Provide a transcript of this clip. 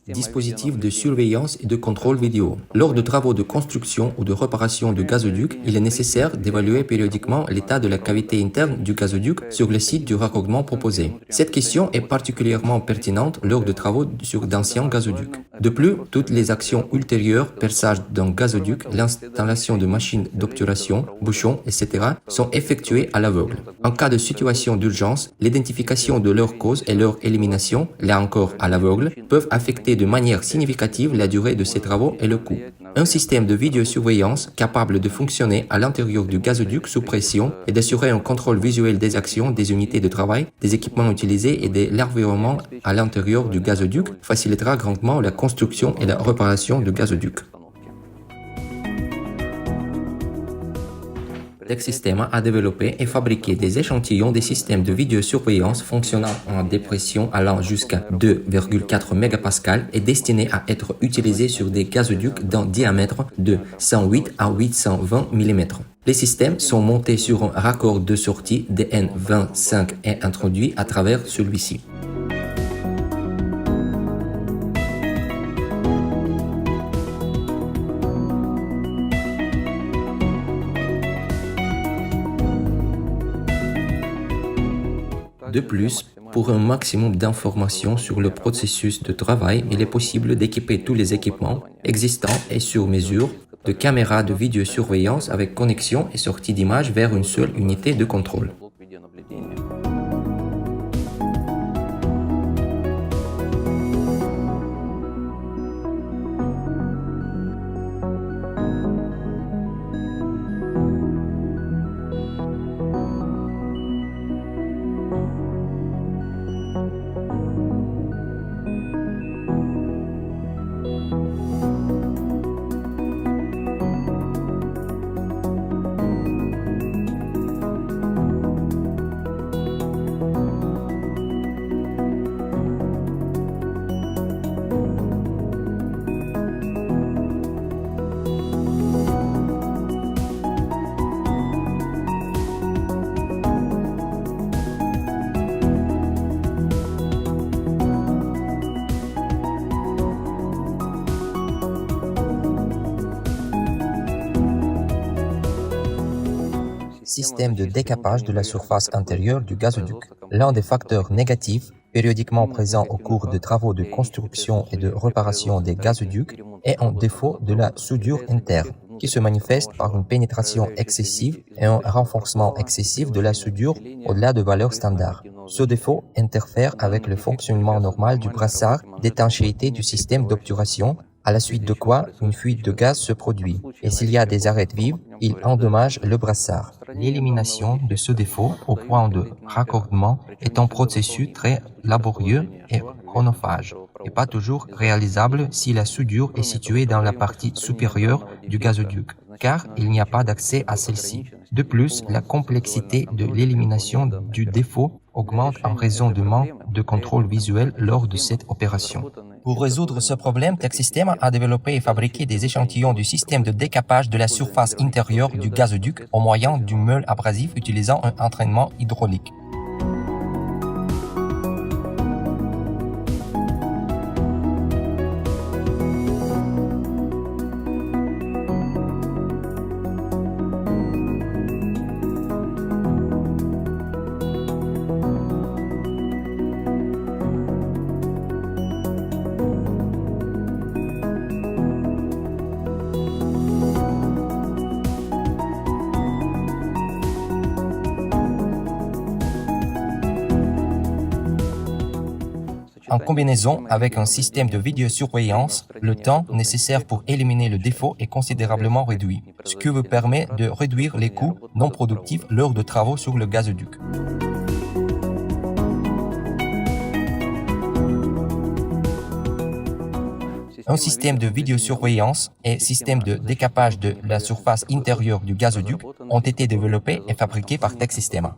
Dispositif de surveillance et de contrôle vidéo. Lors de travaux de construction ou de réparation du gazoduc, il est nécessaire d'évaluer périodiquement l'état de la cavité interne du gazoduc sur le site du raccordement proposé. Cette question est particulièrement pertinente lors de travaux sur d'anciens gazoducs. De plus, toutes les actions ultérieures, perçage d'un gazoduc, l'installation de machines d'obturation, bouchons, etc., sont effectuées à l'aveugle. En cas de situation d'urgence, l'identification de leur cause et leur élimination, là encore à l'aveugle, peuvent affecter de manière significative la durée de ces travaux et le coût. Un système de vidéosurveillance capable de fonctionner à l'intérieur du gazoduc sous pression et d'assurer un contrôle visuel des actions, des unités de travail, des équipements utilisés et de l'environnement à l'intérieur du gazoduc facilitera grandement la construction et la réparation du gazoduc. Texsystema a développé et fabriqué des échantillons des systèmes de vidéosurveillance fonctionnant en dépression allant jusqu'à 2,4 MPa et destinés à être utilisés sur des gazoducs d'un diamètre de 108 à 820 mm. Les systèmes sont montés sur un raccord de sortie DN25 et introduits à travers celui-ci. De plus, pour un maximum d'informations sur le processus de travail, il est possible d'équiper tous les équipements existants et sur mesure de caméras de vidéosurveillance avec connexion et sortie d'image vers une seule unité de contrôle. Système de décapage de la surface intérieure du gazoduc. L'un des facteurs négatifs périodiquement présents au cours de travaux de construction et de réparation des gazoducs est un défaut de la soudure interne, qui se manifeste par une pénétration excessive et un renforcement excessif de la soudure au-delà de valeurs standards. Ce défaut interfère avec le fonctionnement normal du brassard d'étanchéité du système d'obturation, à la suite de quoi une fuite de gaz se produit, et s'il y a des arêtes vives, il endommage le brassard. L'élimination de ce défaut au point de raccordement est un processus très laborieux et chronophage, et pas toujours réalisable si la soudure est située dans la partie supérieure du gazoduc, car il n'y a pas d'accès à celle-ci. De plus, la complexité de l'élimination du défaut augmente en raison du manque de contrôle visuel lors de cette opération. Pour résoudre ce problème, Texsystema a développé et fabriqué des échantillons du système de décapage de la surface intérieure du gazoduc au moyen d'une meule abrasive utilisant un entraînement hydraulique. En combinaison avec un système de vidéosurveillance, le temps nécessaire pour éliminer le défaut est considérablement réduit, ce qui vous permet de réduire les coûts non productifs lors de travaux sur le gazoduc. Un système de vidéosurveillance et système de décapage de la surface intérieure du gazoduc ont été développés et fabriqués par Texsystema.